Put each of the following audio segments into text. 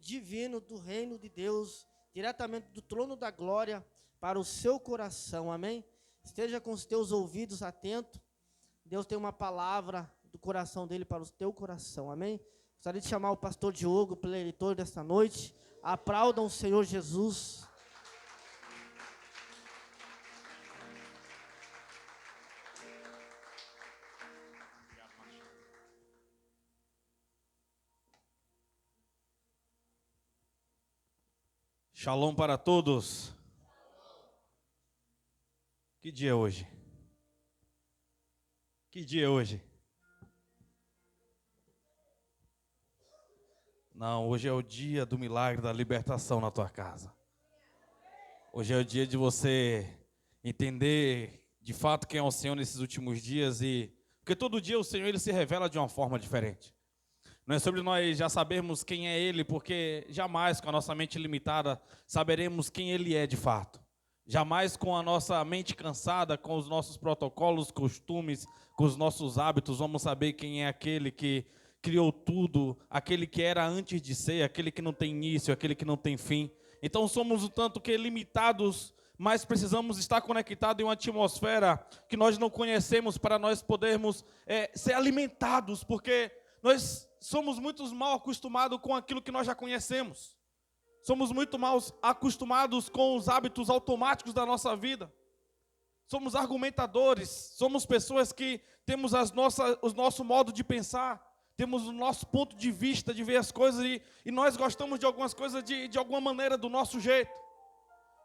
divino do reino de Deus, diretamente do trono da glória, para o seu coração, amém? Esteja com os teus ouvidos atentos. Deus tem uma palavra do coração dele para o teu coração, amém? Gostaria de chamar o pastor Diogo, preletor desta noite. Aplaudam o Senhor Jesus. Shalom para todos. Que dia é hoje? Que dia é hoje? Não, hoje é o dia do milagre da libertação na tua casa. Hoje é o dia de você entender de fato quem é o Senhor nesses últimos dias porque todo dia o Senhor ele se revela de uma forma diferente. Não é sobre nós já sabermos quem é Ele, porque jamais com a nossa mente limitada saberemos quem Ele é de fato. Jamais com a nossa mente cansada, com os nossos protocolos, costumes, com os nossos hábitos, vamos saber quem é aquele que criou tudo, aquele que era antes de ser, aquele que não tem início, aquele que não tem fim. Então somos o tanto que limitados, mas precisamos estar conectados em uma atmosfera que nós não conhecemos para nós podermos ser alimentados, porque nós somos muito mal acostumados com aquilo que nós já conhecemos. Somos muito mal acostumados com os hábitos automáticos da nossa vida. Somos argumentadores, somos pessoas que temos o nosso modo de pensar, temos o nosso ponto de vista de ver as coisas e nós gostamos de algumas coisas de alguma maneira do nosso jeito.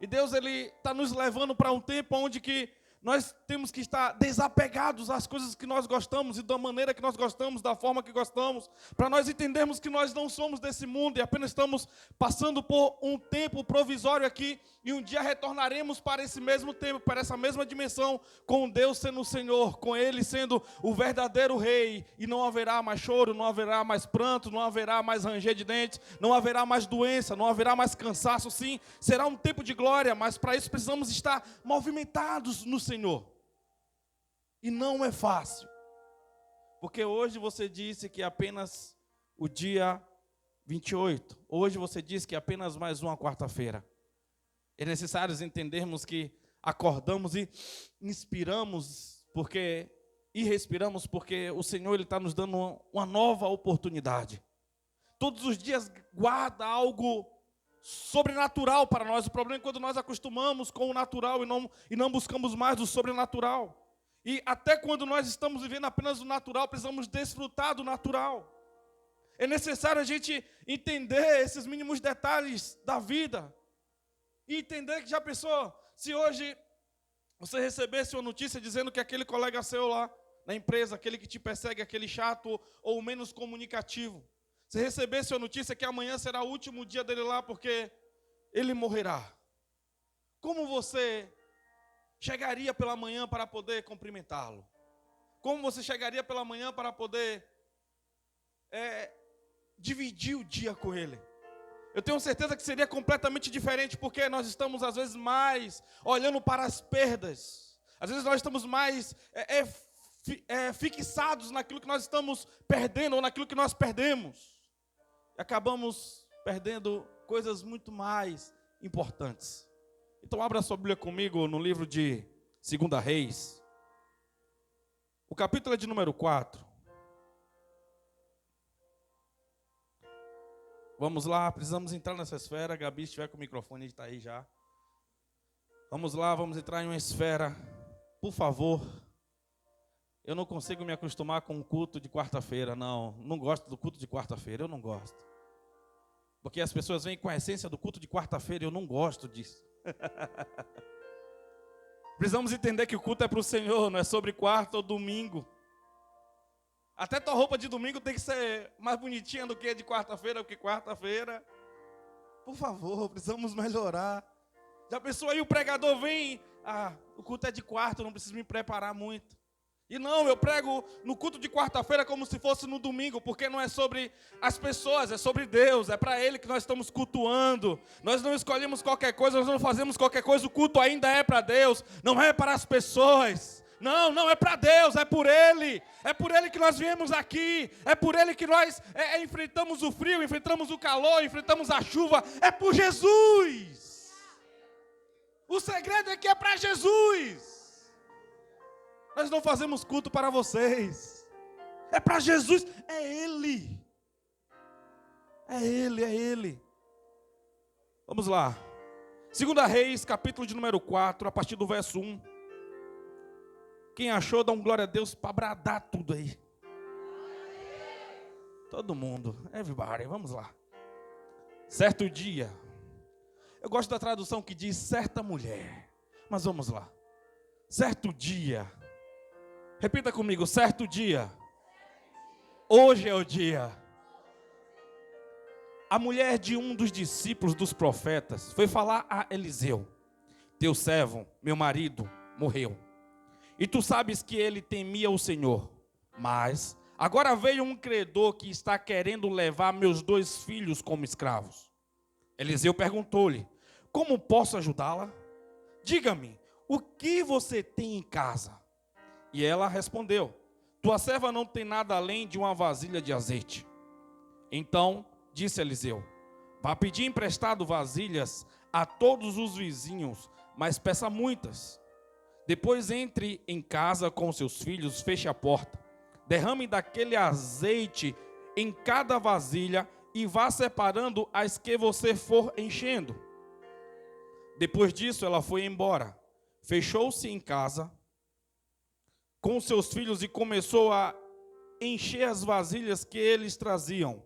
E Deus ele está nos levando para um tempo onde que nós temos que estar desapegados às coisas que nós gostamos e da maneira que nós gostamos, da forma que gostamos, para nós entendermos que nós não somos desse mundo e apenas estamos passando por um tempo provisório aqui e um dia retornaremos para esse mesmo tempo, para essa mesma dimensão, com Deus sendo o Senhor, com Ele sendo o verdadeiro Rei, e não haverá mais choro, não haverá mais pranto, não haverá mais ranger de dentes, não haverá mais doença, não haverá mais cansaço. Sim, será um tempo de glória, mas para isso precisamos estar movimentados no Senhor. E não é fácil, porque hoje você disse que apenas o dia 28, hoje você disse que apenas mais uma quarta-feira. É necessário entendermos que acordamos e inspiramos e respiramos porque o Senhor ele está nos dando uma nova oportunidade. Todos os dias guarda algo sobrenatural para nós. O problema é quando nós acostumamos com o natural e não buscamos mais do sobrenatural. E até quando nós estamos vivendo apenas o natural, precisamos desfrutar do natural. É necessário a gente entender esses mínimos detalhes da vida. E entender que já pensou, se hoje você recebesse uma notícia dizendo que aquele colega seu lá na empresa, aquele que te persegue, aquele chato ou menos comunicativo, se recebesse a notícia que amanhã será o último dia dele lá porque ele morrerá, como você chegaria pela manhã para poder cumprimentá-lo? Como você chegaria pela manhã para poder dividir o dia com ele? Eu tenho certeza que seria completamente diferente, porque nós estamos às vezes mais olhando para as perdas. Às vezes nós estamos mais fixados naquilo que nós estamos perdendo ou naquilo que nós perdemos. E acabamos perdendo coisas muito mais importantes. Então abra sua Bíblia comigo no livro de 2 Reis. O capítulo é de número 4. Vamos lá, precisamos entrar nessa esfera. Gabi, se estiver com o microfone, ele está aí já. Vamos lá, vamos entrar em uma esfera. Por favor. Eu não consigo me acostumar com o culto de quarta-feira, não gosto do culto de quarta-feira, eu não gosto. Porque as pessoas vêm com a essência do culto de quarta-feira e eu não gosto disso. Precisamos entender que o culto é para o Senhor, não é sobre quarta ou domingo. Até tua roupa de domingo tem que ser mais bonitinha do que a de quarta-feira, porque quarta-feira, por favor, precisamos melhorar. Já pensou aí, o pregador vem, o culto é de quarta, eu não preciso me preparar muito. E não, eu prego no culto de quarta-feira como se fosse no domingo, porque não é sobre as pessoas, é sobre Deus, é para Ele que nós estamos cultuando. Nós não escolhemos qualquer coisa, nós não fazemos qualquer coisa, o culto ainda é para Deus, não é para as pessoas. Não, não é para Deus, é por Ele. É por Ele que nós viemos aqui. É por Ele que nós enfrentamos o frio, enfrentamos o calor, enfrentamos a chuva. É por Jesus. O segredo é que é para Jesus. Nós não fazemos culto para vocês. É para Jesus, é Ele. É Ele, é Ele. Vamos lá. 2 Reis, capítulo de número 4, a partir do verso 1. Quem achou, dá um glória a Deus para bradar tudo aí. Todo mundo, everybody, vamos lá. Certo dia, eu gosto da tradução que diz certa mulher, mas vamos lá. Certo dia, repita comigo, certo dia. Hoje é o dia. A mulher de um dos discípulos dos profetas foi falar a Eliseu: teu servo, meu marido, morreu. E tu sabes que ele temia o Senhor. Mas agora veio um credor que está querendo levar meus 2 filhos como escravos. Eliseu perguntou-lhe: como posso ajudá-la? Diga-me, o que você tem em casa? E ela respondeu: tua serva não tem nada além de uma vasilha de azeite. Então disse Eliseu: vá pedir emprestado vasilhas a todos os vizinhos, mas peça muitas. Depois entre em casa com seus filhos, feche a porta, derrame daquele azeite em cada vasilha e vá separando as que você for enchendo. Depois disso ela foi embora, fechou-se em casa com seus filhos e começou a encher as vasilhas que eles traziam.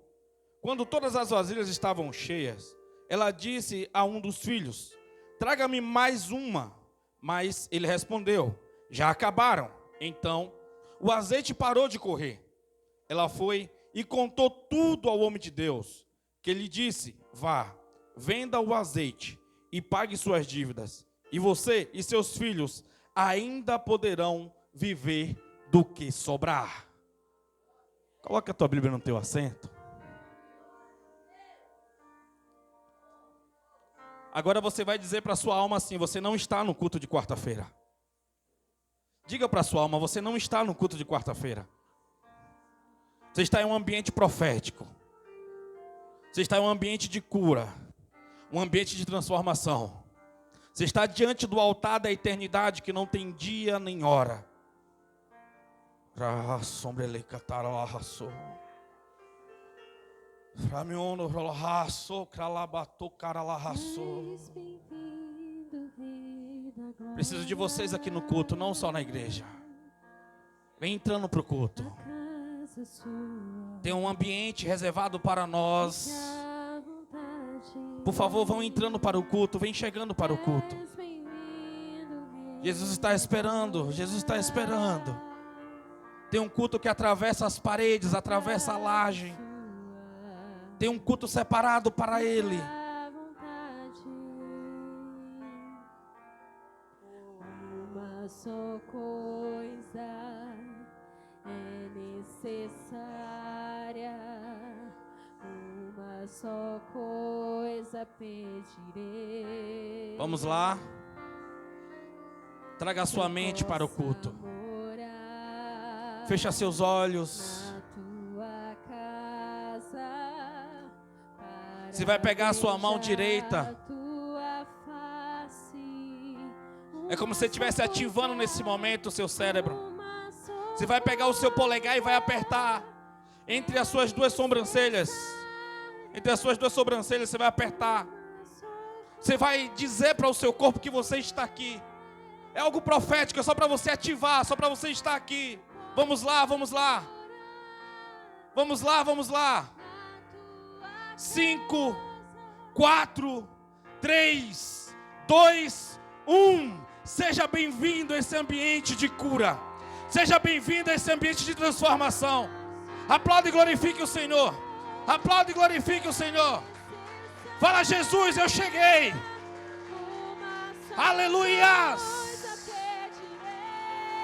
Quando todas as vasilhas estavam cheias, ela disse a um dos filhos: traga-me mais uma. Mas ele respondeu: já acabaram. Então o azeite parou de correr. Ela foi e contou tudo ao homem de Deus, que lhe disse: vá, venda o azeite e pague suas dívidas, e você e seus filhos ainda poderão viver do que sobrar. Coloca a tua Bíblia no teu assento. Agora você vai dizer para a sua alma assim: você não está no culto de quarta-feira. Diga para a sua alma: você não está no culto de quarta-feira. Você está em um ambiente profético. Você está em um ambiente de cura. Um ambiente de transformação. Você está diante do altar da eternidade que não tem dia nem hora. Preciso de vocês aqui no culto, não só na igreja. Vem entrando para o culto. Tem um ambiente reservado para nós. Por favor, vão entrando para o culto. Vem chegando para o culto. Jesus está esperando. Jesus está esperando. Tem um culto que atravessa as paredes, atravessa a laje. Tem um culto separado para Ele. Uma só coisa é necessária, uma só coisa pedirei. Vamos lá. Traga a sua mente para o culto. Fecha seus olhos. Você vai pegar a sua mão direita. É como se você estivesse ativando nesse momento o seu cérebro. Você vai pegar o seu polegar e vai apertar entre as suas 2 sobrancelhas. Entre as suas 2 sobrancelhas você vai apertar. Você vai dizer para o seu corpo que você está aqui. É algo profético, é só para você ativar, só para você estar aqui. Vamos lá, vamos lá. Vamos lá, vamos lá. 5, 4, 3, 2, 1. Seja bem-vindo a esse ambiente de cura. Seja bem-vindo a esse ambiente de transformação. Aplaude e glorifique o Senhor. Aplaude e glorifique o Senhor. Fala: Jesus, eu cheguei. Aleluias.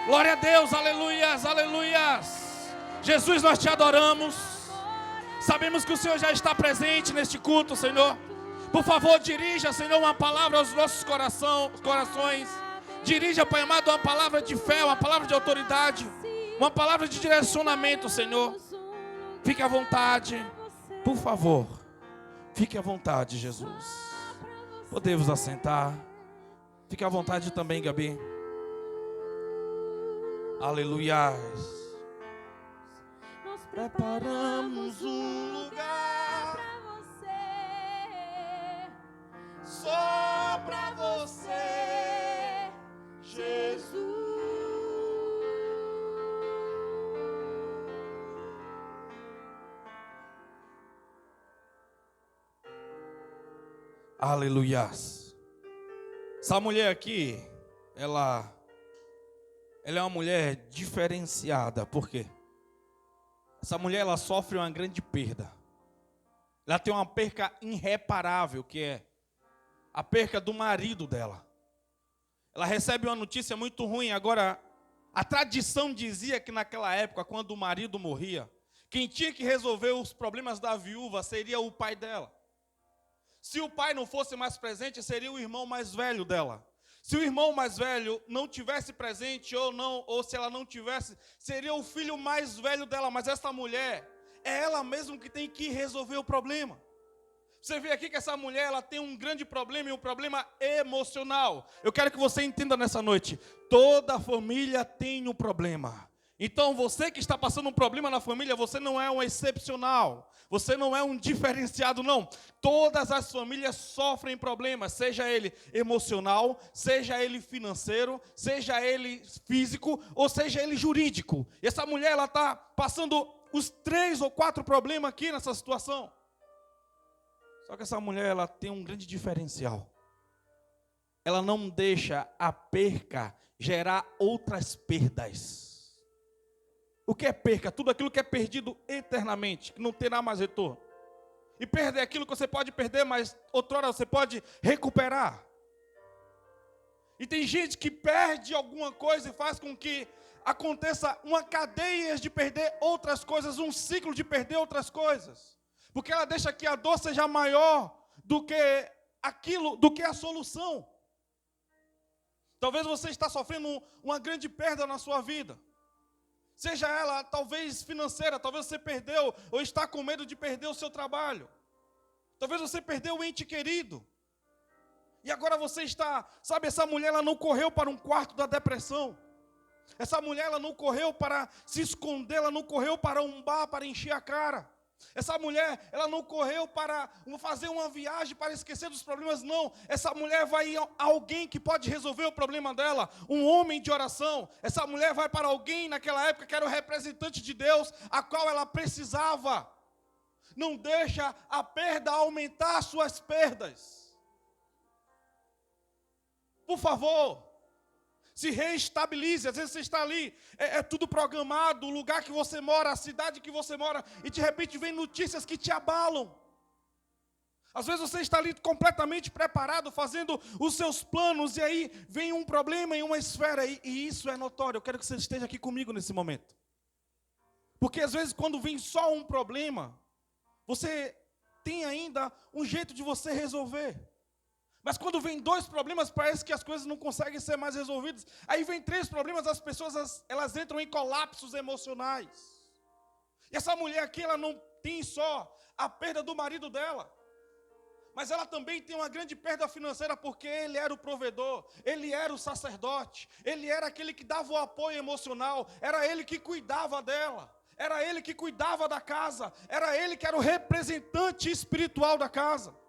Glória a Deus, aleluias, aleluias. Jesus, nós te adoramos. Sabemos que o Senhor já está presente neste culto, Senhor. Por favor, dirija, Senhor, uma palavra aos nossos corações. Dirija, Pai amado, uma palavra de fé, uma palavra de autoridade, uma palavra de direcionamento, Senhor. Fique à vontade, por favor. Fique à vontade, Jesus. Podemos assentar. Fique à vontade também, Gabi. Aleluia. Nós Preparamos um lugar pra você. só pra você, Jesus. Aleluias. Essa mulher aqui, ela é uma mulher diferenciada. Por quê? Essa mulher, ela sofre uma grande perda. Ela tem uma perca irreparável, que é a perca do marido dela. Ela recebe uma notícia muito ruim. Agora, a tradição dizia que naquela época, quando o marido morria, quem tinha que resolver os problemas da viúva seria o pai dela. Se o pai não fosse mais presente, seria o irmão mais velho dela. Se o irmão mais velho não tivesse presente ou se ela não tivesse, seria o filho mais velho dela. Mas essa mulher, é ela mesma que tem que resolver o problema. Você vê aqui que essa mulher, ela tem um grande problema, e um problema emocional. Eu quero que você entenda nessa noite, toda família tem um problema. Então você que está passando um problema na família, você não é um excepcional, você não é um diferenciado, não. Todas as famílias sofrem problemas, seja ele emocional, seja ele financeiro, seja ele físico, ou seja ele jurídico. E essa mulher, ela está passando os 3 ou 4 problemas aqui nessa situação. Só que essa mulher, ela tem um grande diferencial. Ela não deixa a perca gerar outras perdas. O que é perca? Tudo aquilo que é perdido eternamente, que não terá mais retorno. E perder aquilo que você pode perder, mas outrora você pode recuperar. E tem gente que perde alguma coisa e faz com que aconteça uma cadeia de perder outras coisas, um ciclo de perder outras coisas. Porque ela deixa que a dor seja maior do que aquilo, do que a solução. Talvez você está sofrendo uma grande perda na sua vida. Seja ela talvez financeira, talvez você perdeu ou está com medo de perder o seu trabalho. Talvez você perdeu o ente querido. E agora você está, sabe, essa mulher, ela não correu para um quarto da depressão. Essa mulher, ela não correu para se esconder, ela não correu para um bar para encher a cara. Essa mulher, ela não correu para fazer uma viagem para esquecer dos problemas, não. Essa mulher vai a alguém que pode resolver o problema dela, um homem de oração. Essa mulher vai para alguém naquela época que era o representante de Deus, a qual ela precisava. Não deixa a perda aumentar suas perdas. Por favor, se reestabilize. Às vezes você está ali, é tudo programado, o lugar que você mora, a cidade que você mora, e de repente vem notícias que te abalam. Às vezes você está ali completamente preparado, fazendo os seus planos, e aí vem um problema em uma esfera, e isso é notório. Eu quero que você esteja aqui comigo nesse momento. Porque às vezes quando vem só um problema, você tem ainda um jeito de você resolver. Mas quando vem 2 problemas, parece que as coisas não conseguem ser mais resolvidas. Aí vem 3 problemas, as pessoas elas entram em colapsos emocionais. E essa mulher aqui, ela não tem só a perda do marido dela, mas ela também tem uma grande perda financeira, porque ele era o provedor, ele era o sacerdote, ele era aquele que dava o apoio emocional, era ele que cuidava dela, era ele que cuidava da casa, era ele que era o representante espiritual da casa.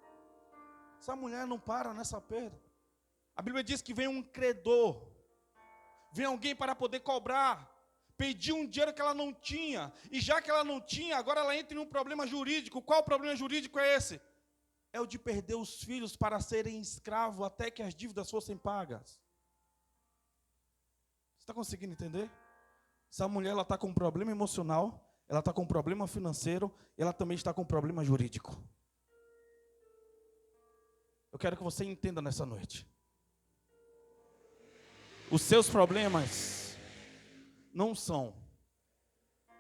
Essa mulher não para nessa perda. A Bíblia diz que vem um credor, vem alguém para poder cobrar, pediu um dinheiro que ela não tinha, e já que ela não tinha, agora ela entra em um problema jurídico. Qual problema jurídico é esse? É o de perder os filhos para serem escravos até que as dívidas fossem pagas. Você está conseguindo entender? Essa mulher, ela está com um problema emocional, ela está com um problema financeiro, e ela também está com um problema jurídico. Eu quero que você entenda nessa noite. Os seus problemas não são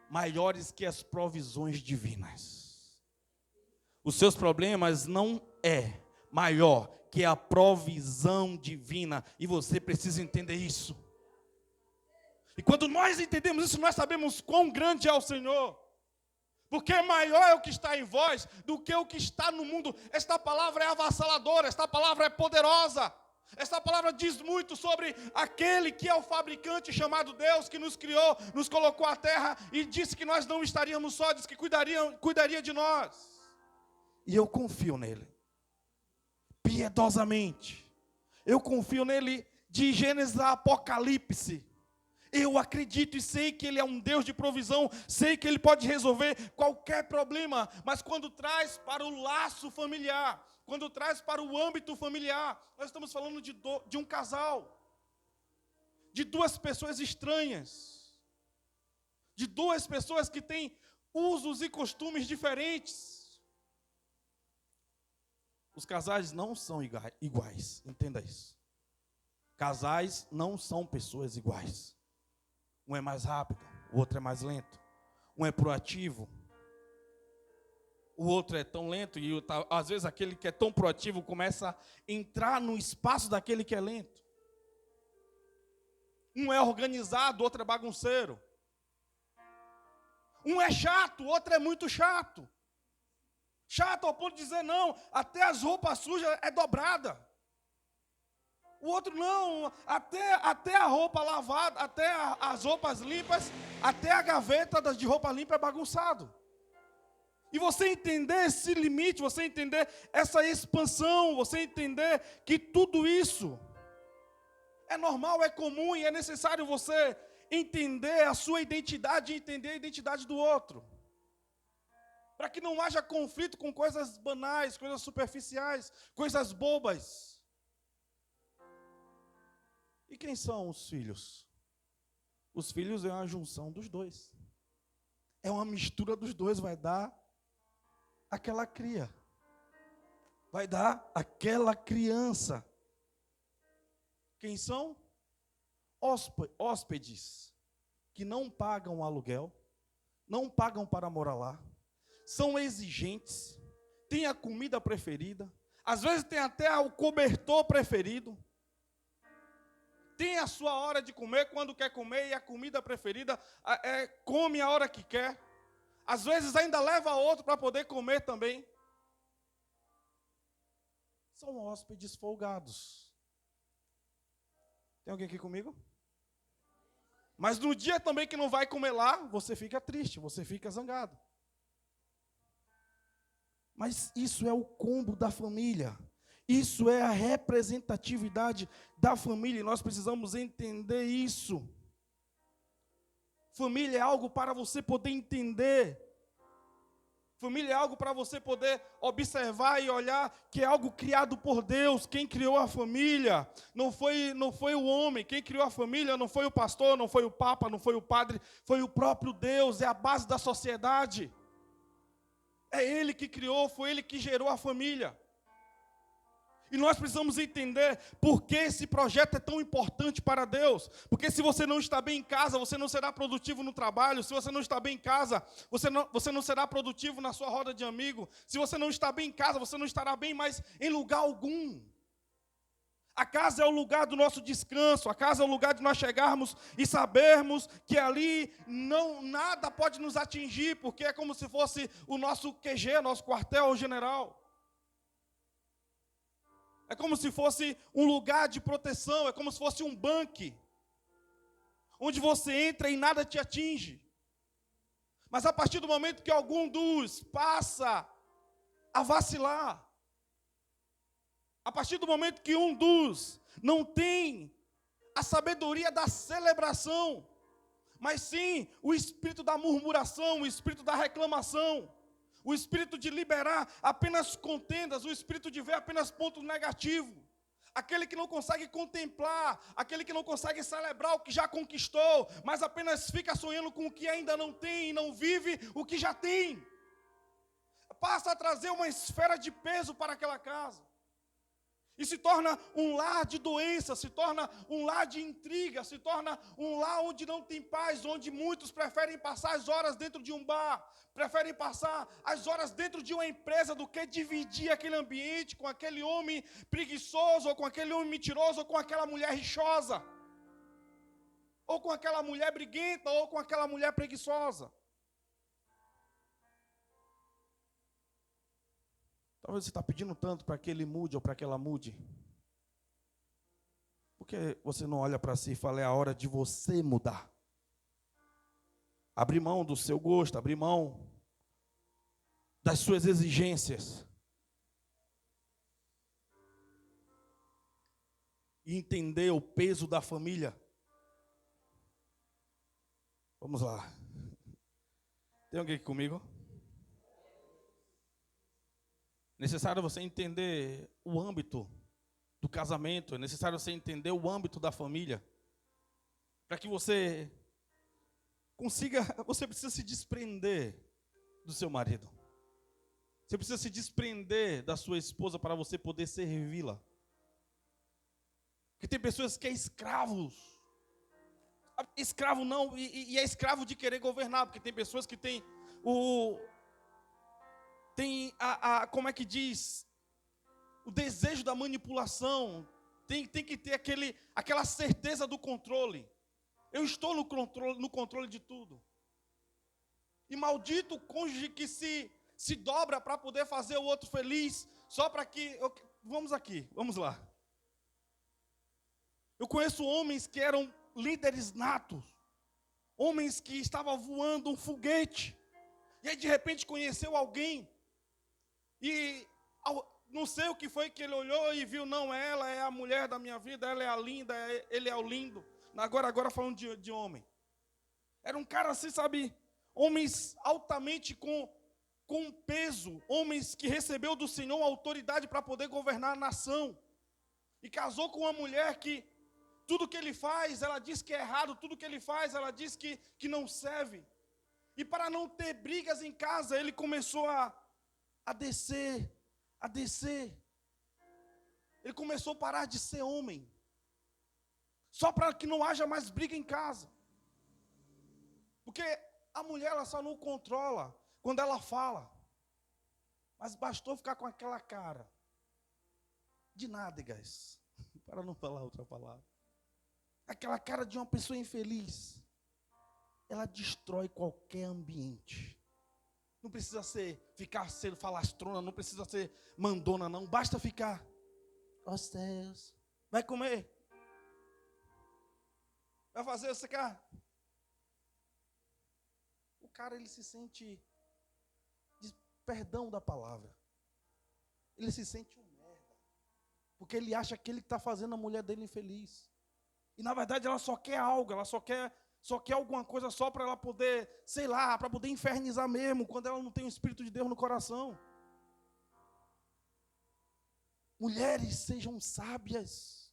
maiores que as provisões divinas. Os seus problemas não é maior que é a provisão divina. E você precisa entender isso. E quando nós entendemos isso, nós sabemos quão grande é o Senhor. Porque maior é o que está em vós do que o que está no mundo. Esta palavra é avassaladora, esta palavra é poderosa. Esta palavra diz muito sobre aquele que é o fabricante chamado Deus, que nos criou, nos colocou à terra e disse que nós não estaríamos só, disse que cuidaria de nós. E eu confio nele, piedosamente. Eu confio nele de Gênesis a Apocalipse. Eu acredito e sei que Ele é um Deus de provisão, sei que Ele pode resolver qualquer problema, mas quando traz para o laço familiar, quando traz para o âmbito familiar, nós estamos falando de um casal, de duas pessoas estranhas, de duas pessoas que têm usos e costumes diferentes. Os casais não são iguais, entenda isso. Casais não são pessoas iguais. Um é mais rápido, o outro é mais lento. Um é proativo, o outro é tão lento. E às vezes aquele que é tão proativo começa a entrar no espaço daquele que é lento. Um é organizado, o outro é bagunceiro. Um é chato, o outro é muito chato. Chato ao ponto de dizer não, até as roupas sujas é dobrada. O outro não, até a roupa lavada, até as roupas limpas, até a gaveta de roupa limpa é bagunçado. E você entender esse limite, você entender essa expansão, você entender que tudo isso é normal, é comum e é necessário você entender a sua identidade e entender a identidade do outro. Para que não haja conflito com coisas banais, coisas superficiais, coisas bobas. E quem são os filhos? Os filhos é uma junção dos dois. É uma mistura dos dois, vai dar aquela cria. Vai dar aquela criança. Quem são? Hóspedes, que não pagam aluguel, não pagam para morar lá, são exigentes, têm a comida preferida, às vezes tem até o cobertor preferido, tem a sua hora de comer quando quer comer e a comida preferida come a hora que quer. Às vezes ainda leva outro para poder comer também. São hóspedes folgados. Tem alguém aqui comigo? Mas no dia também que não vai comer lá, você fica triste, você fica zangado. Mas isso é o combo da família. Isso é a representatividade da família, e nós precisamos entender isso. Família é algo para você poder entender. Família é algo para você poder observar e olhar que é algo criado por Deus. Quem criou a família não foi o homem. Quem criou a família não foi o pastor, não foi o papa, não foi o padre. Foi o próprio Deus, é a base da sociedade. É Ele que criou, foi Ele que gerou a família. E nós precisamos entender por que esse projeto é tão importante para Deus. Porque se você não está bem em casa, você não será produtivo no trabalho. Se você não está bem em casa, você não será produtivo na sua roda de amigo. Se você não está bem em casa, você não estará bem mais em lugar algum. A casa é o lugar do nosso descanso. A casa é o lugar de nós chegarmos e sabermos que ali nada pode nos atingir, porque é como se fosse o nosso QG, nosso quartel-general. É como se fosse um lugar de proteção, é como se fosse um bunker, onde você entra e nada te atinge. Mas a partir do momento que algum dos passa a vacilar, a partir do momento que um dos não tem a sabedoria da celebração, mas sim o espírito da murmuração, o espírito da reclamação, o espírito de liberar apenas contendas, o espírito de ver apenas ponto negativo. Aquele que não consegue contemplar, aquele que não consegue celebrar o que já conquistou, mas apenas fica sonhando com o que ainda não tem e não vive o que já tem. Passa a trazer uma esfera de peso para aquela casa. E se torna um lar de doença, se torna um lar de intriga, se torna um lar onde não tem paz, onde muitos preferem passar as horas dentro de um bar, preferem passar as horas dentro de uma empresa do que dividir aquele ambiente com aquele homem preguiçoso, ou com aquele homem mentiroso, ou com aquela mulher rixosa, ou com aquela mulher briguenta, ou com aquela mulher preguiçosa. Talvez você está pedindo tanto para que ele mude ou para que ela mude. Por que você não olha para si e fala, é a hora de você mudar? Abrir mão do seu gosto, abrir mão das suas exigências. E entender o peso da família. Vamos lá. Tem alguém aqui comigo? Necessário você entender o âmbito do casamento, é necessário você entender o âmbito da família, para que você consiga, você precisa se desprender do seu marido, você precisa se desprender da sua esposa para você poder servi-la, porque tem pessoas que é escravos, escravo não, e é escravo de querer governar, porque tem pessoas que têm como é que diz, o desejo da manipulação, tem que ter aquela certeza do controle. Eu estou no controle de tudo. E maldito o cônjuge que se dobra para poder fazer o outro feliz, só para que... vamos lá. Eu conheço homens que eram líderes natos, homens que estavam voando um foguete, e aí de repente conheceu alguém, e não sei o que foi que ele olhou e viu, não, ela é a mulher da minha vida, ela é a linda, ele é o lindo. Agora falando de homem. Era um cara assim, sabe, homens altamente com peso, homens que recebeu do Senhor autoridade para poder governar a nação. E casou com uma mulher que tudo que ele faz, ela diz que é errado, tudo que ele faz, ela diz que não serve. E para não ter brigas em casa, ele começou a descer. Ele começou a parar de ser homem. Só para que não haja mais briga em casa. Porque a mulher, ela só não controla quando ela fala. Mas bastou ficar com aquela cara de nádegas, para não falar outra palavra. Aquela cara de uma pessoa infeliz. Ela destrói qualquer ambiente. Não precisa ficar sendo falastrona, não precisa ser mandona, não. Basta ficar. Ó céus, vai comer. Vai fazer você quer. O cara, ele se sente, perdão da palavra, ele se sente um merda. Porque ele acha que ele está fazendo a mulher dele infeliz. E na verdade ela só quer algo, ela só quer alguma coisa só para ela poder, sei lá, para poder infernizar mesmo, quando ela não tem o Espírito de Deus no coração. Mulheres, sejam sábias.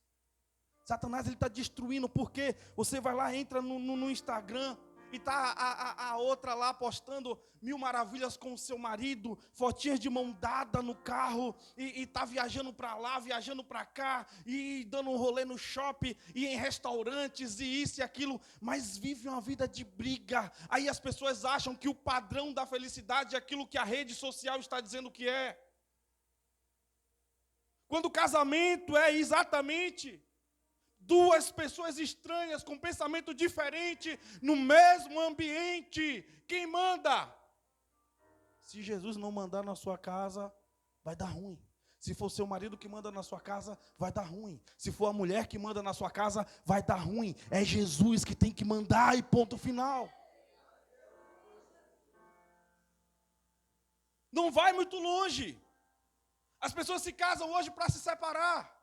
Satanás, ele está destruindo, porque você vai lá, entra no Instagram, e está a outra lá postando 1000 maravilhas com o seu marido, fotinhas de mão dada no carro, e está viajando para lá, viajando para cá, e dando um rolê no shopping, e em restaurantes, e isso e aquilo, mas vive uma vida de briga. Aí as pessoas acham que o padrão da felicidade é aquilo que a rede social está dizendo que é. Quando o casamento é exatamente duas pessoas estranhas com pensamento diferente no mesmo ambiente. Quem manda? Se Jesus não mandar na sua casa, vai dar ruim. Se for seu marido que manda na sua casa, vai dar ruim. Se for a mulher que manda na sua casa, vai dar ruim. É Jesus que tem que mandar e ponto final. Não vai muito longe. As pessoas se casam hoje para se separar.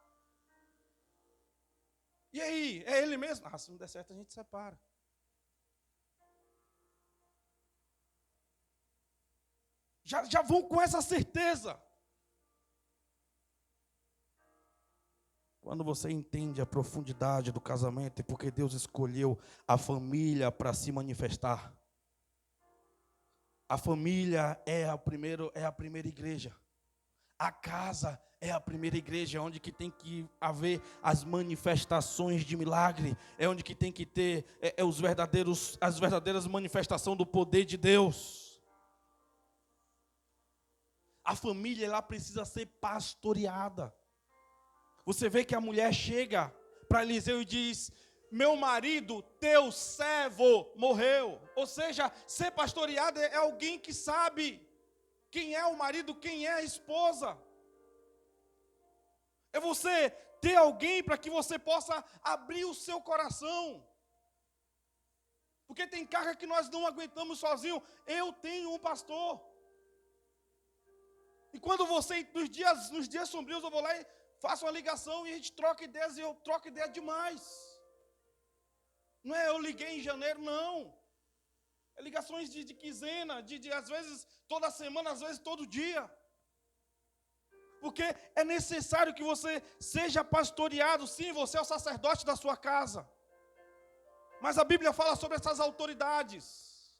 E aí, é ele mesmo? Ah, se não der certo, a gente separa. Já vão com essa certeza. Quando você entende a profundidade do casamento e porque Deus escolheu a família para se manifestar. A família é a primeira igreja. A casa é a primeira igreja, é onde que tem que haver as manifestações de milagre, é onde que tem que ter as verdadeiras manifestações do poder de Deus. A família, ela precisa ser pastoreada. Você vê que a mulher chega para Eliseu e diz: meu marido, teu servo, morreu. Ou seja, ser pastoreado é alguém que sabe quem é o marido, quem é a esposa. É você ter alguém para que você possa abrir o seu coração. Porque tem carga que nós não aguentamos sozinho. Eu tenho um pastor. E quando você, nos dias sombrios, eu vou lá e faço uma ligação e a gente troca ideias, e eu troco ideia demais. Não é eu liguei em janeiro, não. É ligações de quinzena, às vezes toda semana, às vezes todo dia. Porque é necessário que você seja pastoreado. Sim, você é o sacerdote da sua casa. Mas a Bíblia fala sobre essas autoridades.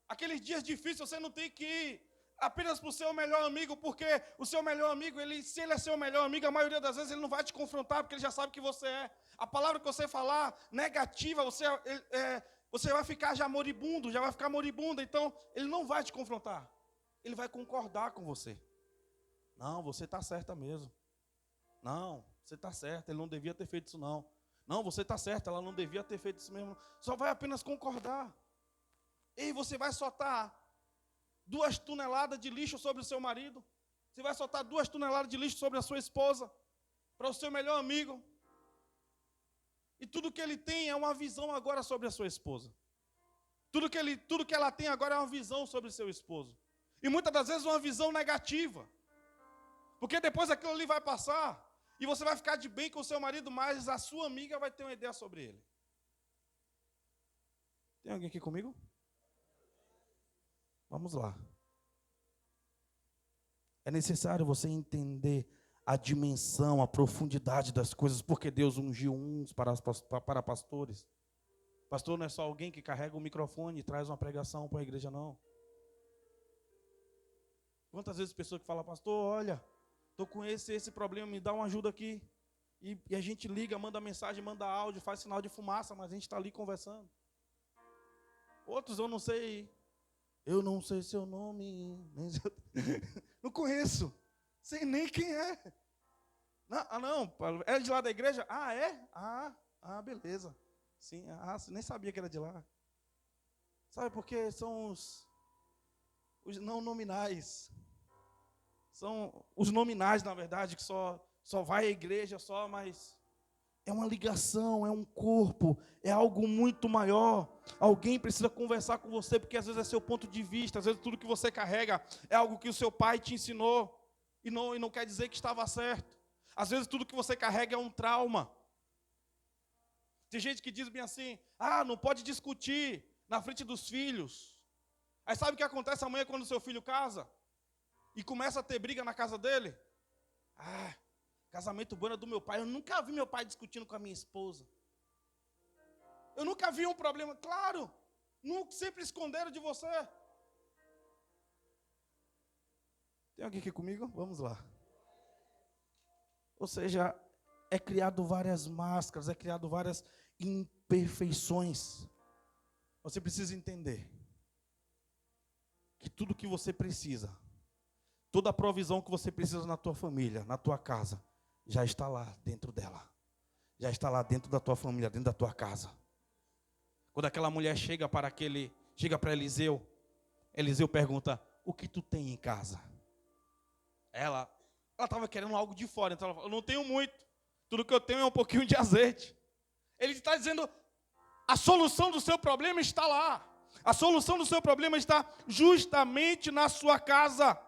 Aqueles dias difíceis você não tem que ir apenas para o seu melhor amigo, porque o seu melhor amigo, se ele é seu melhor amigo, a maioria das vezes ele não vai te confrontar, porque ele já sabe que você é. A palavra que você falar negativa, você vai ficar já moribundo, já vai ficar moribunda, então ele não vai te confrontar. Ele vai concordar com você. Não, você está certa mesmo. Não, você está certa, ele não devia ter feito isso não. Não, você está certa, ela não devia ter feito isso mesmo. Só vai apenas concordar. E você vai soltar 2 toneladas de lixo sobre o seu marido. Você vai soltar 2 toneladas de lixo sobre a sua esposa. Para o seu melhor amigo. E tudo que ele tem é uma visão agora sobre a sua esposa. Tudo que ela tem agora é uma visão sobre o seu esposo. E muitas das vezes uma visão negativa. Porque depois aquilo ali vai passar. E você vai ficar de bem com o seu marido, mas a sua amiga vai ter uma ideia sobre ele. Tem alguém aqui comigo? Vamos lá. É necessário você entender a dimensão, a profundidade das coisas, porque Deus ungiu uns para pastores. Pastor não é só alguém que carrega o microfone e traz uma pregação para a igreja, não. Quantas vezes pessoas que falam: pastor, olha, estou com esse problema, me dá uma ajuda aqui. E a gente liga, manda mensagem, manda áudio, faz sinal de fumaça, mas a gente está ali conversando. Outros eu não sei seu nome, não conheço, sei nem quem é. Não, é de lá da igreja? Ah, é? Beleza. Sim, nem sabia que era de lá. Sabe por quê? São os não nominais. São os nominais, na verdade, que só vai à igreja, mas é uma ligação, é um corpo, é algo muito maior. Alguém precisa conversar com você, porque às vezes é seu ponto de vista, às vezes tudo que você carrega é algo que o seu pai te ensinou, e não quer dizer que estava certo. Às vezes tudo que você carrega é um trauma. Tem gente que diz bem assim: não pode discutir na frente dos filhos. Aí sabe o que acontece amanhã quando o seu filho casa? E começa a ter briga na casa dele? Casamento bom é do meu pai. Eu nunca vi meu pai discutindo com a minha esposa. Eu nunca vi um problema. Claro, sempre esconderam de você. Tem alguém aqui comigo? Vamos lá. Ou seja, é criado várias máscaras, é criado várias imperfeições. Você precisa entender que tudo que você precisa, toda a provisão que você precisa na tua família, na tua casa, já está lá dentro dela. Já está lá dentro da tua família, dentro da tua casa. Quando aquela mulher chega para Eliseu, Eliseu pergunta: o que tu tem em casa? Ela estava querendo algo de fora, então ela falou: eu não tenho muito, tudo que eu tenho é um pouquinho de azeite. Ele está dizendo: a solução do seu problema está lá. A solução do seu problema está justamente na sua casa.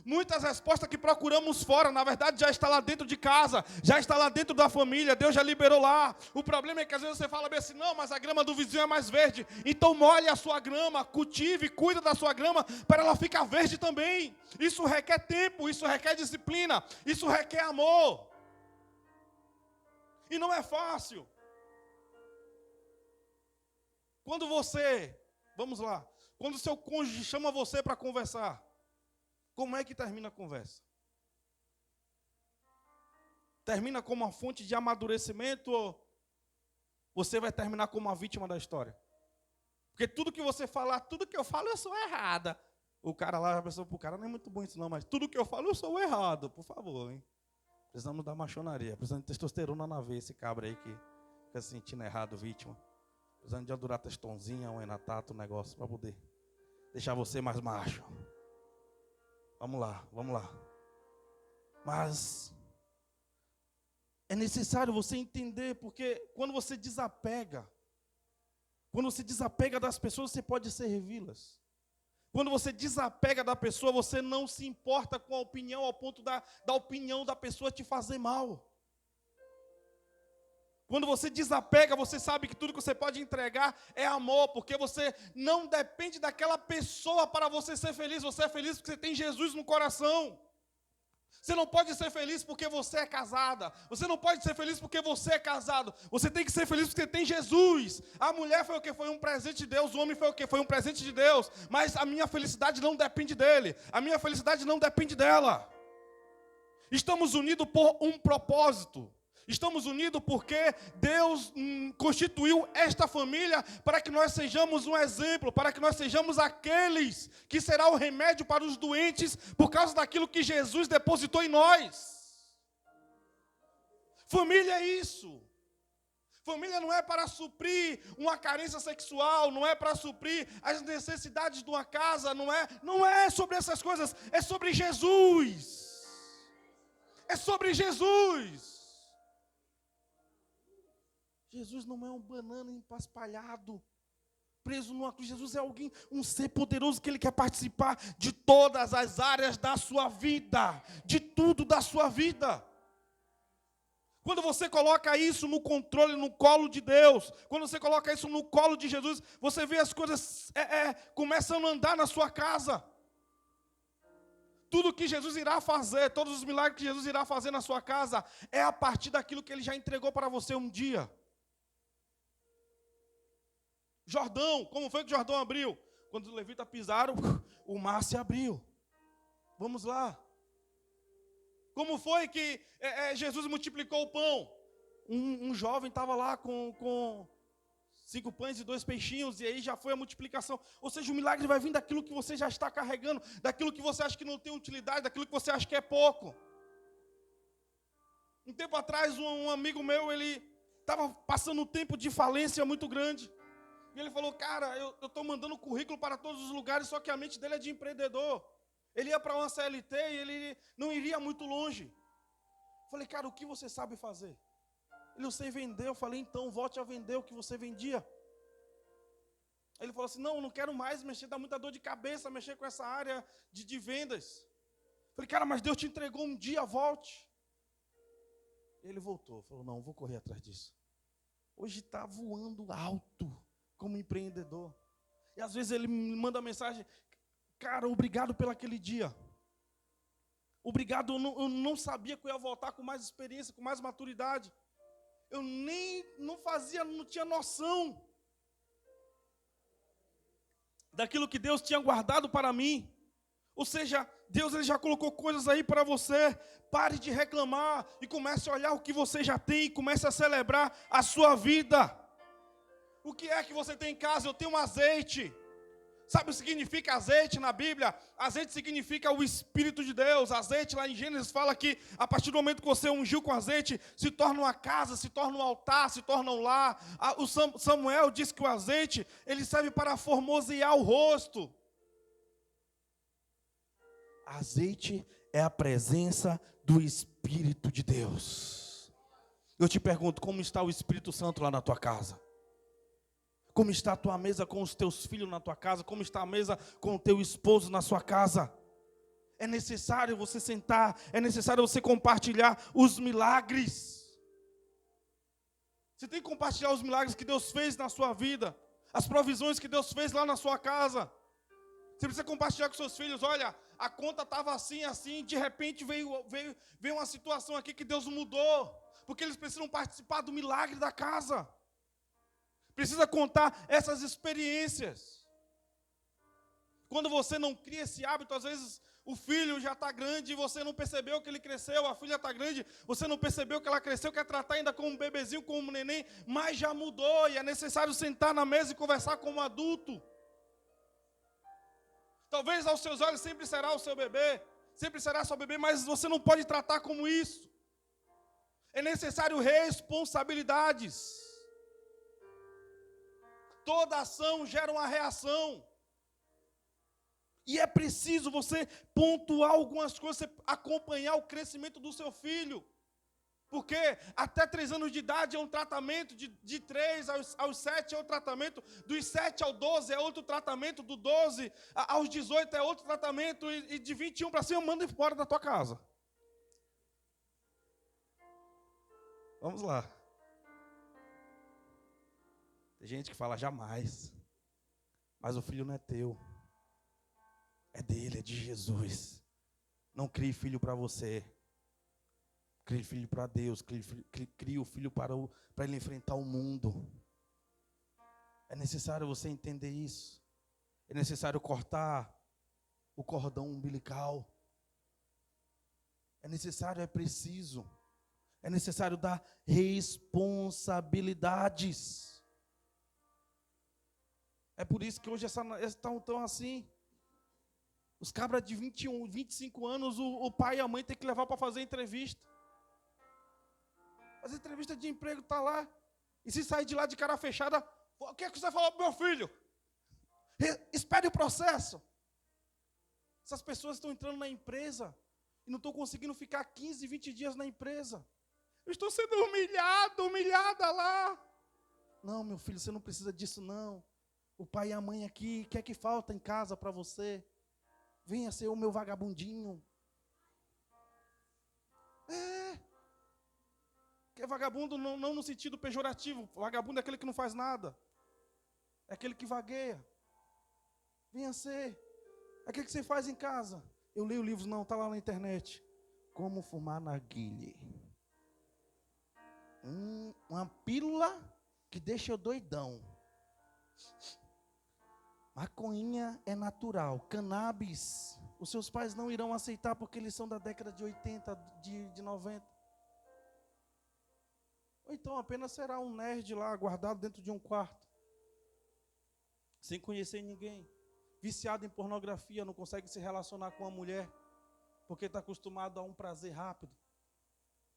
Muitas respostas que procuramos fora, na verdade, já está lá dentro de casa, já está lá dentro da família, Deus já liberou lá. O problema é que às vezes você fala bem assim: não, mas a grama do vizinho é mais verde. Então molhe a sua grama, cultive, cuida da sua grama, para ela ficar verde também. Isso requer tempo, isso requer disciplina, isso requer amor. E não é fácil. Quando o seu cônjuge chama você para conversar, como é que termina a conversa? Termina como uma fonte de amadurecimento ou você vai terminar como uma vítima da história? Porque tudo que você falar, tudo que eu falo, eu sou errada. O cara lá, a pessoa, o cara não é muito bom isso não, mas tudo que eu falo, eu sou errado. Por favor, hein? Precisamos da machonaria, precisamos de testosterona na veia, esse cabra aí que fica se sentindo errado, vítima. Precisamos de adorar testonzinha, um enatato, um negócio, para poder deixar você mais macho. Vamos lá, vamos lá. Mas é necessário você entender, porque quando você desapega das pessoas, você pode servi-las. Quando você desapega da pessoa, você não se importa com a opinião, ao ponto da opinião da pessoa te fazer mal. Quando você desapega, você sabe que tudo que você pode entregar é amor, porque você não depende daquela pessoa para você ser feliz. Você é feliz porque você tem Jesus no coração. Você não pode ser feliz porque você é casada. Você não pode ser feliz porque você é casado. Você tem que ser feliz porque você tem Jesus. A mulher foi o que? Foi um presente de Deus. O homem foi o que? Foi um presente de Deus. Mas a minha felicidade não depende dele. A minha felicidade não depende dela. Estamos unidos por um propósito. Estamos unidos porque Deus constituiu esta família para que nós sejamos um exemplo, para que nós sejamos aqueles que será o remédio para os doentes por causa daquilo que Jesus depositou em nós. Família é isso. Família não é para suprir uma carência sexual, não é para suprir as necessidades de uma casa, não é sobre essas coisas, é sobre Jesus. É sobre Jesus. Jesus não é um banana empaspalhado, preso numa cruz. Jesus é alguém, um ser poderoso que ele quer participar de todas as áreas da sua vida, de tudo da sua vida. Quando você coloca isso no controle, no colo de Deus, quando você coloca isso no colo de Jesus, você vê as coisas começam a andar na sua casa. Tudo que Jesus irá fazer, todos os milagres que Jesus irá fazer na sua casa, é a partir daquilo que ele já entregou para você um dia. Jordão, como foi que o Jordão abriu? Quando os levitas pisaram, o mar se abriu. Vamos lá. Como foi que Jesus multiplicou o pão? Um jovem estava lá com 5 pães e 2 peixinhos, e aí já foi a multiplicação. Ou seja, o milagre vai vir daquilo que você já está carregando, daquilo que você acha que não tem utilidade, daquilo que você acha que é pouco. Um tempo atrás, um amigo meu, ele estava passando um tempo de falência muito grande. E ele falou, cara, eu estou mandando currículo para todos os lugares, só que a mente dele é de empreendedor. Ele ia para uma CLT e ele não iria muito longe. Eu falei, cara, o que você sabe fazer? Ele, eu sei vender. Eu falei, então volte a vender o que você vendia. Ele falou assim, não quero mais mexer, dá muita dor de cabeça mexer com essa área de vendas. Eu falei, cara, mas Deus te entregou um dia, volte. Ele voltou, falou, não, vou correr atrás disso. Hoje está voando alto como empreendedor. E às vezes ele me manda mensagem, cara, obrigado pelo aquele dia. Obrigado, eu não sabia que eu ia voltar com mais experiência, com mais maturidade. Eu não tinha noção daquilo que Deus tinha guardado para mim. Ou seja, Deus ele já colocou coisas aí para você. Pare de reclamar e comece a olhar o que você já tem e comece a celebrar a sua vida. O que é que você tem em casa? Eu tenho um azeite. Sabe o que significa azeite na Bíblia? Azeite significa o Espírito de Deus. Azeite lá em Gênesis fala que a partir do momento que você ungiu com azeite, se torna uma casa, se torna um altar, se torna um lar. O Samuel diz que o azeite, ele serve para formosear o rosto. Azeite é a presença do Espírito de Deus. Eu te pergunto, como está o Espírito Santo lá na tua casa? Como está a tua mesa com os teus filhos na tua casa? Como está a mesa com o teu esposo na sua casa? É necessário você sentar, é necessário você compartilhar os milagres. Você tem que compartilhar os milagres que Deus fez na sua vida, as provisões que Deus fez lá na sua casa. Você precisa compartilhar com seus filhos, olha, a conta estava assim, de repente veio uma situação aqui que Deus mudou, porque eles precisam participar do milagre da casa. Precisa contar essas experiências. Quando você não cria esse hábito, às vezes o filho já está grande e você não percebeu que ele cresceu, a filha está grande, você não percebeu que ela cresceu, quer tratar ainda como um bebezinho, como um neném, mas já mudou e é necessário sentar na mesa e conversar como adulto. Talvez aos seus olhos sempre será o seu bebê, sempre será seu bebê, mas você não pode tratar como isso. É necessário responsabilidades. Toda ação gera uma reação. E é preciso você pontuar algumas coisas, você acompanhar o crescimento do seu filho. Porque até 3 anos de idade é um tratamento, de 3 aos 7 é um tratamento, dos 7 ao 12 é outro tratamento, do 12 aos 18 é outro tratamento, e de 21 para cima manda embora da tua casa. Vamos lá. Tem gente que fala jamais, mas o filho não é teu. É dele, é de Jesus. Não crie filho para você. Crie filho para Deus. Crie o filho para ele enfrentar o mundo. É necessário você entender isso. É necessário cortar o cordão umbilical. É necessário, é preciso. É necessário dar responsabilidades. É por isso que hoje estão tão assim. Os cabras de 21, 25 anos, o pai e a mãe tem que levar para fazer entrevista. As entrevistas de emprego tá lá. E se sair de lá de cara fechada, o que é que você falou para o meu filho? Espere o processo. Essas pessoas estão entrando na empresa e não estão conseguindo ficar 15, 20 dias na empresa. Eu estou sendo humilhada lá. Não, meu filho, você não precisa disso não. O pai e a mãe aqui, o que é que falta em casa para você? Venha ser o meu vagabundinho. Que é vagabundo não no sentido pejorativo. Vagabundo é aquele que não faz nada. É aquele que vagueia. Venha ser. É aquele que você faz em casa. Eu leio livros, não, está lá na internet. Como fumar narguilé. Uma pílula que deixa eu doidão. Maconha é natural. Cannabis, os seus pais não irão aceitar porque eles são da década de 80, de 90. Ou então apenas será um nerd lá, guardado dentro de um quarto. Sem conhecer ninguém. Viciado em pornografia, não consegue se relacionar com a mulher. Porque está acostumado a um prazer rápido.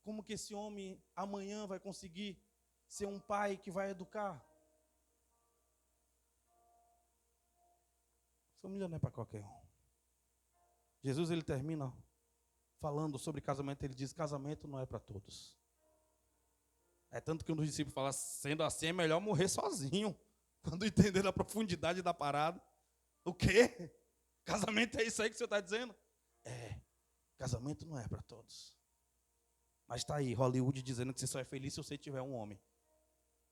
Como que esse homem amanhã vai conseguir ser um pai que vai educar? Família não é para qualquer um. Jesus, ele termina falando sobre casamento, ele diz, casamento não é para todos. É tanto que um dos discípulos fala, sendo assim é melhor morrer sozinho, quando entender a profundidade da parada. O quê? Casamento é isso aí que o senhor está dizendo? Casamento não é para todos. Mas está aí, Hollywood dizendo que você só é feliz se você tiver um homem.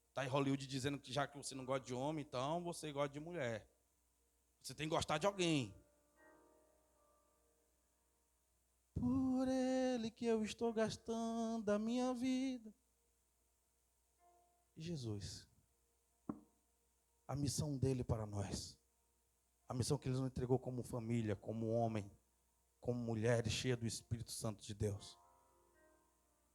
Está aí Hollywood dizendo que já que você não gosta de homem, então você gosta de mulher. Você tem que gostar de alguém. Por ele que eu estou gastando a minha vida. E Jesus, a missão dele para nós, a missão que ele nos entregou como família, como homem, como mulher cheia do Espírito Santo de Deus.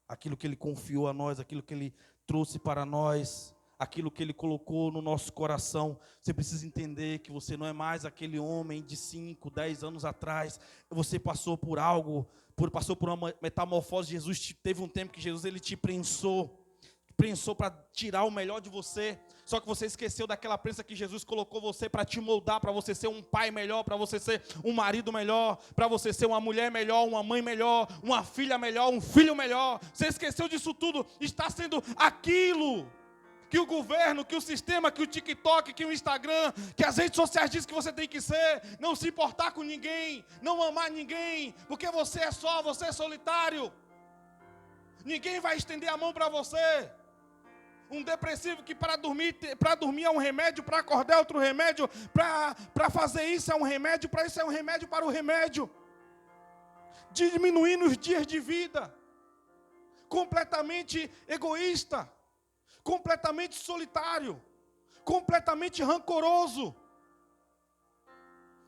Aquilo que ele confiou a nós, aquilo que ele trouxe para nós, aquilo que ele colocou no nosso coração. Você precisa entender que você não é mais aquele homem de 5, 10 anos atrás. Você passou por algo, passou por uma metamorfose. Jesus teve um tempo que Jesus ele te prensou para tirar o melhor de você. Só que você esqueceu daquela prensa que Jesus colocou você para te moldar, para você ser um pai melhor, para você ser um marido melhor, para você ser uma mulher melhor, uma mãe melhor, uma filha melhor, um filho melhor. Você esqueceu disso tudo, está sendo aquilo que o governo, que o sistema, que o TikTok, que o Instagram, que as redes sociais dizem que você tem que ser. Não se importar com ninguém, não amar ninguém, porque você é só, você é solitário. Ninguém vai estender a mão para você. Um depressivo que para dormir é um remédio, para acordar é outro remédio, para fazer isso é um remédio, para isso é um remédio para o remédio. Diminuindo os dias de vida. Completamente egoísta. Completamente solitário. Completamente rancoroso.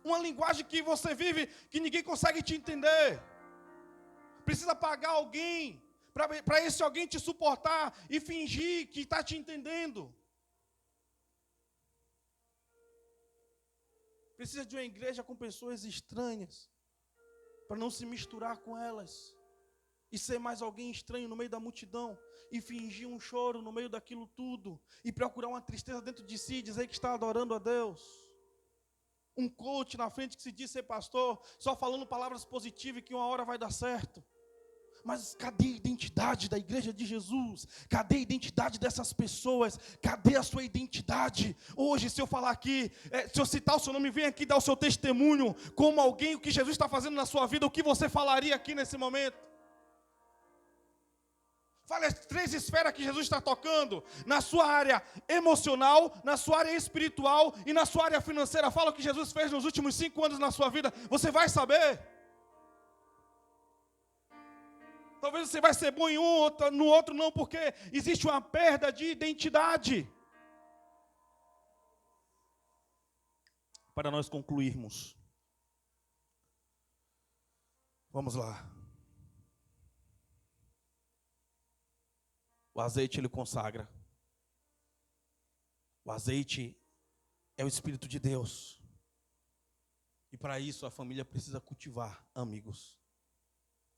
uma linguagem que você vive que ninguém consegue te entender. Precisa pagar alguém para esse alguém te suportar e fingir que está te entendendo. Precisa de uma igreja com pessoas estranhas, para não se misturar com elas, e ser mais alguém estranho no meio da multidão, e fingir um choro no meio daquilo tudo, e procurar uma tristeza dentro de si, e dizer que está adorando a Deus. Um coach na frente que se diz ser pastor, só falando palavras positivas e que uma hora vai dar certo. Mas cadê a identidade da igreja de Jesus? Cadê a identidade dessas pessoas? Cadê a sua identidade? Hoje, se eu falar aqui, se eu citar o seu nome, vem aqui dar o seu testemunho, como alguém, o que Jesus está fazendo na sua vida, o que você falaria aqui nesse momento? Fale as 3 esferas que Jesus está tocando, na sua área emocional, na sua área espiritual e na sua área financeira. Fala o que Jesus fez nos últimos 5 anos na sua vida, você vai saber. Talvez você vai ser bom em um, no outro não, porque existe uma perda de identidade. Para nós concluirmos, vamos lá. O azeite ele consagra. O azeite é o Espírito de Deus. E para isso a família precisa cultivar amigos.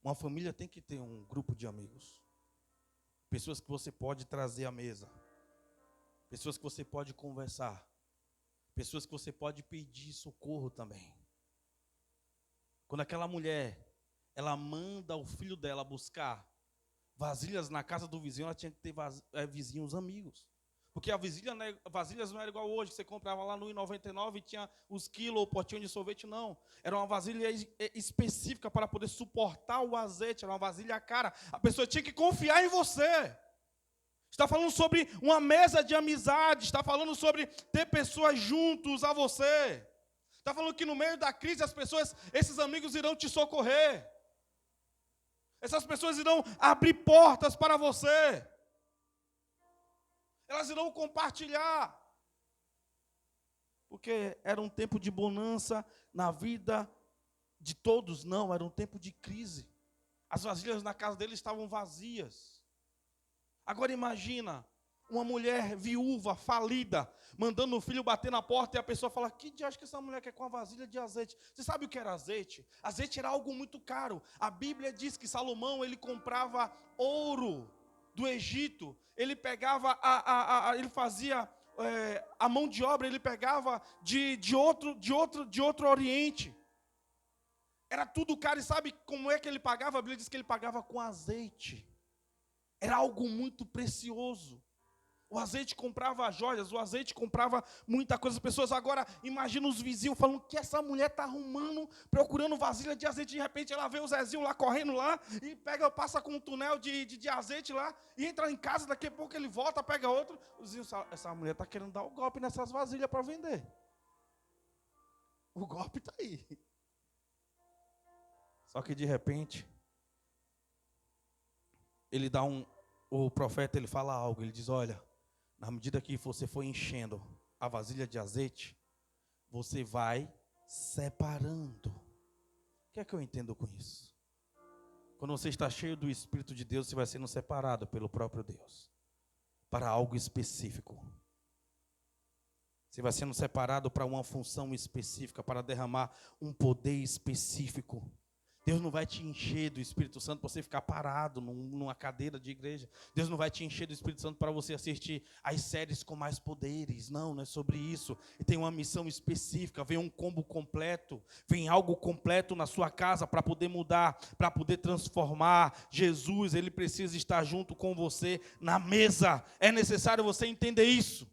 Uma família tem que ter um grupo de amigos. Pessoas que você pode trazer à mesa. Pessoas que você pode conversar. Pessoas que você pode pedir socorro também. Quando aquela mulher, ela manda o filho dela buscar vasilhas na casa do vizinho, ela tinha que ter vizinhos amigos. Porque vasilhas não era igual hoje, que você comprava lá no R$1,99 e tinha os quilos ou potinho de sorvete, não. Era uma vasilha específica para poder suportar o azeite, era uma vasilha cara. A pessoa tinha que confiar em você. Está falando sobre uma mesa de amizade, está falando sobre ter pessoas juntos a você. Está falando que no meio da crise esses amigos irão te socorrer. Essas pessoas irão abrir portas para você. Elas irão compartilhar. Porque era um tempo de bonança na vida de todos, não, era um tempo de crise. As vasilhas na casa deles estavam vazias. Agora imagina, uma mulher viúva, falida, mandando o filho bater na porta e a pessoa fala, que diacho que essa mulher quer com a vasilha de azeite? Você sabe o que era azeite? Azeite era algo muito caro. A Bíblia diz que Salomão, ele comprava ouro do Egito, ele pegava, ele fazia a mão de obra, ele pegava de outro Oriente. Era tudo caro, e sabe como é que ele pagava? A Bíblia diz que ele pagava com azeite. Era algo muito precioso. O azeite comprava joias, o azeite comprava muita coisa. As pessoas agora imaginam os vizinhos falando que essa mulher está arrumando, procurando vasilha de azeite. De repente ela vê o Zezinho lá correndo lá e passa com um túnel de azeite lá e entra em casa. Daqui a pouco ele volta, pega outro. Os vizinhos, essa mulher está querendo dar o golpe nessas vasilhas para vender. O golpe está aí. Só que de repente ele dá o profeta ele fala algo. Ele diz, olha, na medida que você for enchendo a vasilha de azeite, você vai separando. O que é que eu entendo com isso? Quando você está cheio do Espírito de Deus, você vai sendo separado pelo próprio Deus para algo específico. Você vai sendo separado para uma função específica, para derramar um poder específico. Deus não vai te encher do Espírito Santo para você ficar parado numa cadeira de igreja. Deus não vai te encher do Espírito Santo para você assistir às séries com mais poderes. Não, não é sobre isso. E tem uma missão específica, vem um combo completo, vem algo completo na sua casa para poder mudar, para poder transformar. Jesus, ele precisa estar junto com você na mesa. É necessário você entender isso.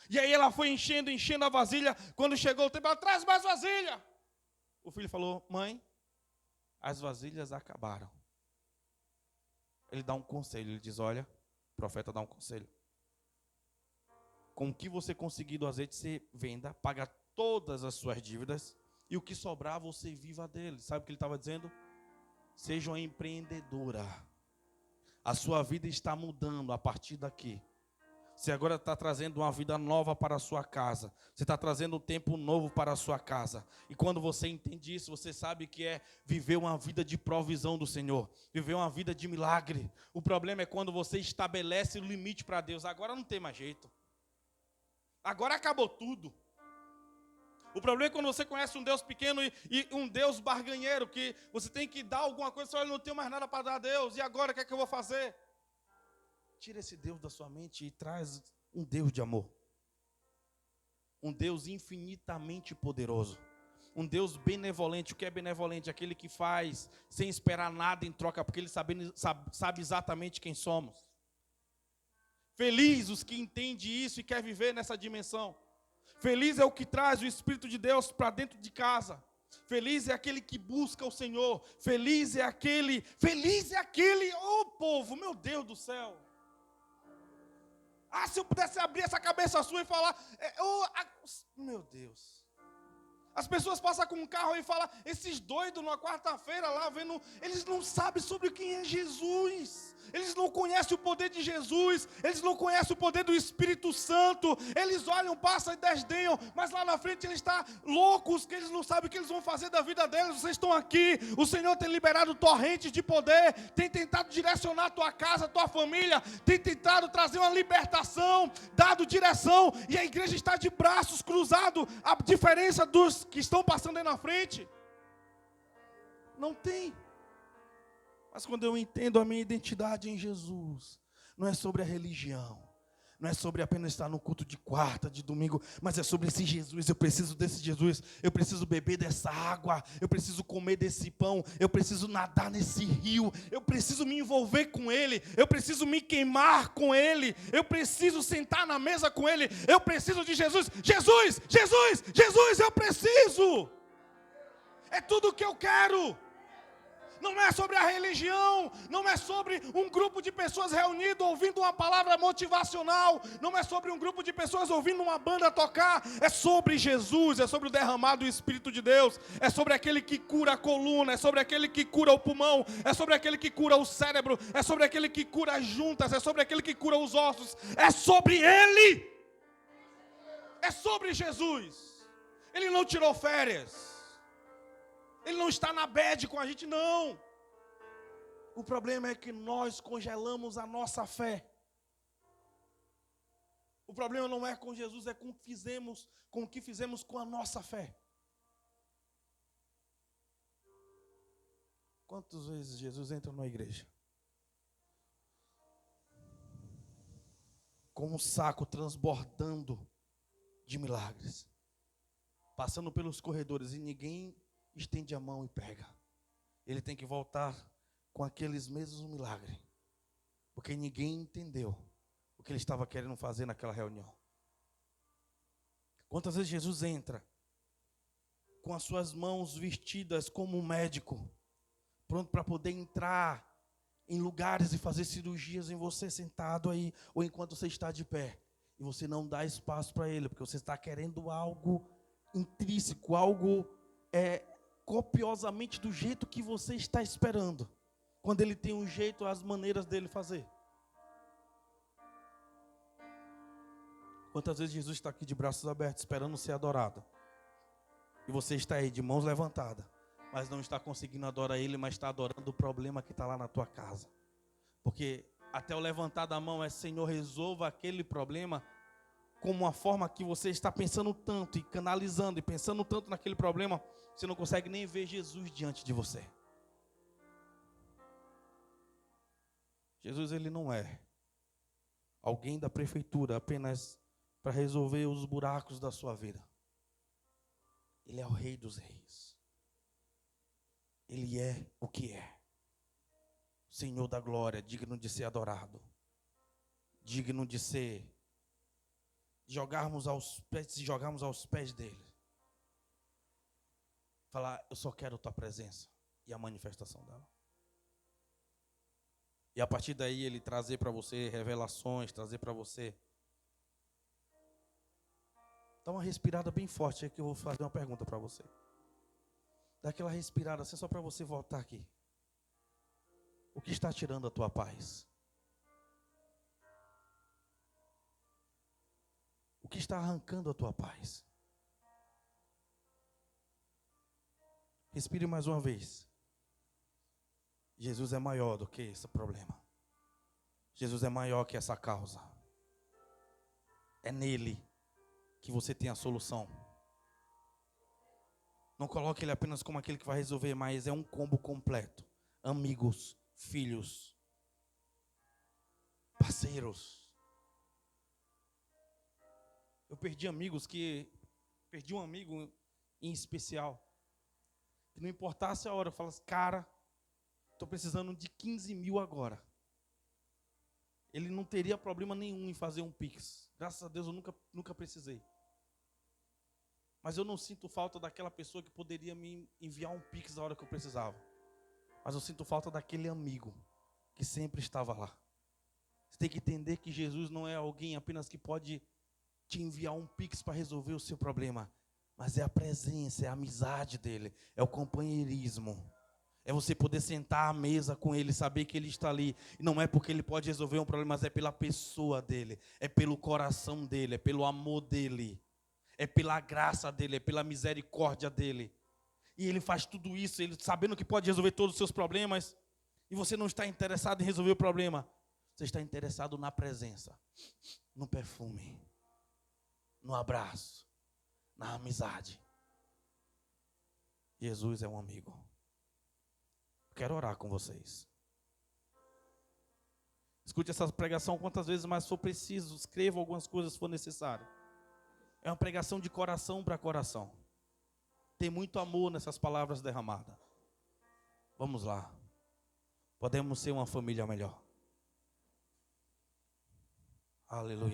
E aí ela foi enchendo a vasilha. Quando chegou o tempo, ela traz mais vasilha. O filho falou, mãe, as vasilhas acabaram. Ele dá um conselho, ele diz, olha, o profeta dá um conselho. Com o que você conseguir do azeite, você venda, paga todas as suas dívidas, e o que sobrar, você viva dele. Sabe o que ele estava dizendo? Seja uma empreendedora. A sua vida está mudando a partir daqui. Você agora está trazendo uma vida nova para a sua casa. Você está trazendo um tempo novo para a sua casa. E quando você entende isso, você sabe que é viver uma vida de provisão do Senhor. Viver uma vida de milagre. O problema é quando você estabelece o limite para Deus. Agora não tem mais jeito. Agora acabou tudo. O problema é quando você conhece um Deus pequeno e um Deus barganheiro, que você tem que dar alguma coisa, você olha, não tenho mais nada para dar a Deus. E agora o que é que eu vou fazer? Tira esse Deus da sua mente e traz um Deus de amor. Um Deus infinitamente poderoso. Um Deus benevolente. O que é benevolente? Aquele que faz sem esperar nada em troca, porque Ele sabe exatamente quem somos. Feliz os que entendem isso e quer viver nessa dimensão. Feliz é o que traz o Espírito de Deus para dentro de casa. Feliz é aquele que busca o Senhor. Feliz é aquele, oh povo, meu Deus do céu. Se eu pudesse abrir essa cabeça sua e falar, meu Deus. As pessoas passam com um carro e falam, esses doidos numa quarta-feira lá vendo, eles não sabem sobre quem é Jesus. Eles não conhecem o poder de Jesus, eles não conhecem o poder do Espírito Santo. Eles olham, passam e desdenham, mas lá na frente eles estão loucos, que eles não sabem o que eles vão fazer da vida deles. Vocês estão aqui, o Senhor tem liberado torrentes de poder, tem tentado direcionar a tua casa, a tua família, tem tentado trazer uma libertação, dado direção, e a igreja está de braços cruzados. A diferença dos que estão passando aí na frente, não tem. Mas quando eu entendo a minha identidade em Jesus, não é sobre a religião, não é sobre apenas estar no culto de quarta, de domingo, mas é sobre esse Jesus. Eu preciso desse Jesus, eu preciso beber dessa água, eu preciso comer desse pão, eu preciso nadar nesse rio, eu preciso me envolver com Ele, eu preciso me queimar com Ele, eu preciso sentar na mesa com Ele, eu preciso de Jesus. Jesus, Jesus, Jesus, eu preciso. É tudo o que eu quero. Não é sobre a religião, não é sobre um grupo de pessoas reunidas ouvindo uma palavra motivacional, não é sobre um grupo de pessoas ouvindo uma banda tocar, é sobre Jesus, é sobre o derramado do Espírito de Deus, é sobre aquele que cura a coluna, é sobre aquele que cura o pulmão, é sobre aquele que cura o cérebro, é sobre aquele que cura as juntas, é sobre aquele que cura os ossos, é sobre Ele, é sobre Jesus. Ele não tirou férias. Ele não está na bad com a gente, não. O problema é que nós congelamos a nossa fé. O problema não é com Jesus, é com o que fizemos com a nossa fé. Quantas vezes Jesus entra na igreja com um saco transbordando de milagres, passando pelos corredores e ninguém estende a mão e pega. Ele tem que voltar com aqueles mesmos milagres, porque ninguém entendeu o que ele estava querendo fazer naquela reunião. Quantas vezes Jesus entra com as suas mãos vestidas como um médico, pronto para poder entrar em lugares e fazer cirurgias em você sentado aí, ou enquanto você está de pé, e você não dá espaço para ele, porque você está querendo algo intrínseco, algo copiosamente do jeito que você está esperando, quando ele tem um jeito, as maneiras dele fazer. Quantas vezes Jesus está aqui de braços abertos, esperando ser adorado, e você está aí de mãos levantadas, mas não está conseguindo adorar ele, mas está adorando o problema que está lá na tua casa, porque até o levantar da mão é: Senhor, resolva aquele problema, como uma forma que você está pensando tanto e canalizando e pensando tanto naquele problema, você não consegue nem ver Jesus diante de você. Jesus, ele não é alguém da prefeitura apenas para resolver os buracos da sua vida. Ele é o Rei dos Reis. Ele é o que é. Senhor da glória, digno de ser adorado, digno de ser jogarmos aos pés dele. Falar: eu só quero tua presença e a manifestação dela. E a partir daí ele trazer para você revelações, trazer para você. Dá uma respirada bem forte aí que eu vou fazer uma pergunta para você. Dá aquela respirada assim só para você voltar aqui. O que está tirando a tua paz? O que está arrancando a tua paz? Respire mais uma vez. Jesus é maior do que esse problema. Jesus é maior que essa causa. É nele que você tem a solução. Não coloque ele apenas como aquele que vai resolver, mas é um combo completo. Amigos, filhos, parceiros. Eu perdi um amigo em especial. Que não importasse a hora, eu falasse, cara, estou precisando de 15 mil agora. Ele não teria problema nenhum em fazer um Pix. Graças a Deus eu nunca precisei. Mas eu não sinto falta daquela pessoa que poderia me enviar um Pix na hora que eu precisava. Mas eu sinto falta daquele amigo que sempre estava lá. Você tem que entender que Jesus não é alguém apenas que pode te enviar um Pix para resolver o seu problema. Mas é a presença, é a amizade dele, é o companheirismo. É você poder sentar à mesa com ele, saber que ele está ali. E não é porque ele pode resolver um problema, mas é pela pessoa dele. É pelo coração dele, é pelo amor dele. É pela graça dele, é pela misericórdia dele. E ele faz tudo isso, ele sabendo que pode resolver todos os seus problemas. E você não está interessado em resolver o problema. Você está interessado na presença, no perfume, no abraço, na amizade. Jesus é um amigo. Quero orar com vocês. Escute essa pregação quantas vezes mais for preciso. Escreva algumas coisas se for necessário. É uma pregação de coração para coração. Tem muito amor nessas palavras derramadas. Vamos lá. Podemos ser uma família melhor. Aleluia.